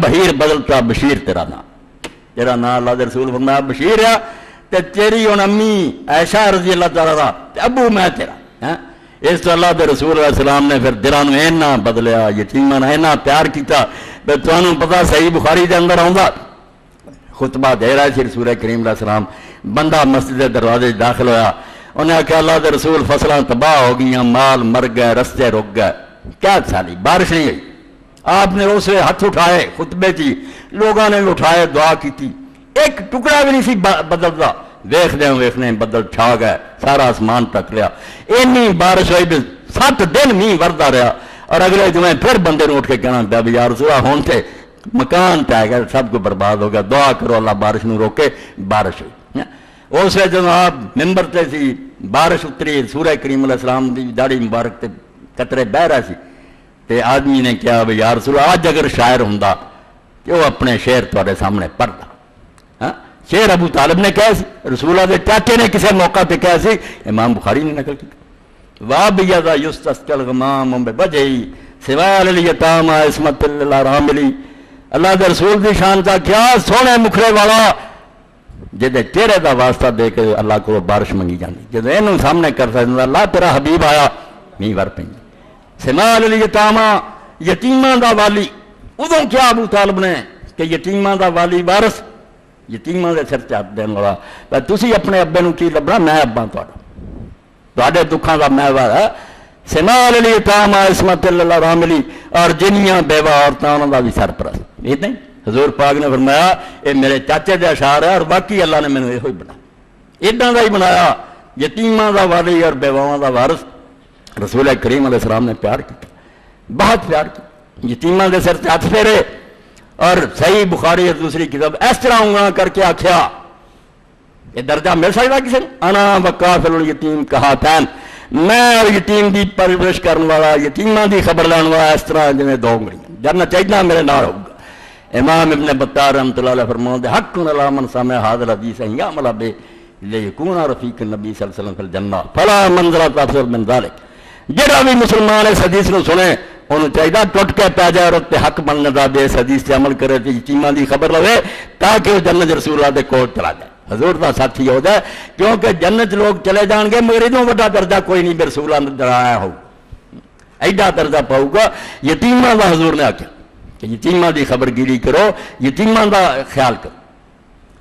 بہیر بدلتا بشیر تیرا نام، تیرا نام اللہ دے رسول فرمایا بشیر ہے، تے تیری ہن امی عائشہ رضی اللہ تعالیٰ دا تے ابو میں تیرا۔ اس تو اللہ دے رسول علیہ السلام نے پھر دلوں میں اینا بدلیا، یتیماں نے اینا پیار کیتا۔ پھر تمہیں پتا صحیح بخاری دے اندر آؤں گا، خطبہ دے رہا سی رسول کریم علیہ السلام، بندہ مسجد دے دروازے داخل ہویا، انہیں کہا اللہ دے رسول فصلاں تباہ ہو گئی، مال مر گئے، رستے رک گئے، کیا سالی بارش نہیں ہوئی۔ آپ نے اس وقت ہاتھ اٹھائے خطبے کی، لوگوں نے اٹھائے دعا کی تھی، ایک ٹکڑا بھی نہیں سی بدلتا، ویخنے بدل چھا گئے، سارا آسمان ٹک لیا، اینی بارش ہوئی بھی 7 دن میہ وردا رہا، اور اگلے جمعے پھر بندے نے اٹھ کے کہنا پیا بھی یا رسول اللہ ہون تھے مکان پہ گئے، سب کو برباد ہو گیا، دعا کرو اللہ بارش نو روکے۔ بارش ہوئی۔ اس وقت جب آپ ممبر تے سی، بارش اتری، سورہ کریم علیہ السلام دی داڑھی مبارک تے قطرے بہ رہا سی، تے آدمی نے کہا بھی یا رسول اللہ آج اگر شاعر ہوندا کہ وہ اپنے شعر تھوڑے سامنے پڑھتا۔ شعر ابو طالب نے کہا سی، رسول اللہ دے چاچے نے کسی موقع پہ کہا سی، امام بخاری نے نقل کی، وَابِيَذَا يُسْتَسْقَى الْغَمَامُ بِوَجْهِهِ سِوَالِ الْيَتَامَى عِصْمَةً لِلْأَرَامِلِ۔ اللہ دے رسول دی شان کا کیا سونے مکھڑے والا جدے چہرے دا واسطہ دے کے اللہ کو بارش منگی جاندی، جدے اینوں سامنے کر سکتا اللہ تیرا حبیب آیا میہ ور پئی۔ سِوَالِ الْيَتَامَى یتیماں دا والی، ادوں کیا ابو طالب نے کہ یتیماں دا والی وارث، یتیماں دے سر تے ہاتھ دین والا۔ پر تسی اپنے ابے نو کی لبنا، میں ابا تواڈا، دکھاں دا محور ہے۔ سمال الیتام عصمت للارامل، اور جنیاں بیوہ عورتاں انہاں دا بھی سرپرست۔ یہ نہیں حضور پاک نے فرمایا اے میرے چاچے دے اشعار ہے، اور باقی اللہ نے مینوں ایہو ہی بنایا، اداں دا ہی بنایا، یتیماں دا والی اور بیواواں دا وارث۔ رسول کریم علیہ السلام نے پیار کیا، بہت پیار کیا، یتیماں دے سر تے ہاتھ پھیرے، اور صحیح بخاری اور دوسری کتاب اس طرح انگلاں کر کے آکھیا، یہ درجہ مل سکتا کسی نے؟ انا وکافل الیتیم کہاتین، میں اور یتیم دی پرورش کرنے والا، یتیماں دی خبر لان والا اس طرح جویں دو انگلیاں، جنت چاہیے میرے نال ہوگا۔ امام ابن بطار رحمۃ اللہ علیہ فرماتے ہیں حق علی من سمع ھذا الحدیث ان یعمل به لیکون رفیق النبی صلی اللہ علیہ وسلم فی الجنہ فلا منزلۃ افضل من ذلک۔ جڑا بھی مسلمان اس حدیث نو سنے انہوں چاہیے ٹوٹ کے پی جائے اور تے حق بننے دا دے اس حدیث سے عمل کرے تے یتیماں دی خبر لوے تاکہ وہ جنت رسول اللہ دے کول چلا جائے، حضور دا ساتھی ہو جائے، کیونکہ جنت لوگ چلے جان گے مگر ادوں وڈا درجہ کوئی نہیں بے رسول اللہ نے درایا ہو، ایڈا درجہ پاؤ گا۔ یتیماں دا حضور نے آکھیا کہ یتیماں دی خبر گیری کرو، یتیماں دا خیال کرو۔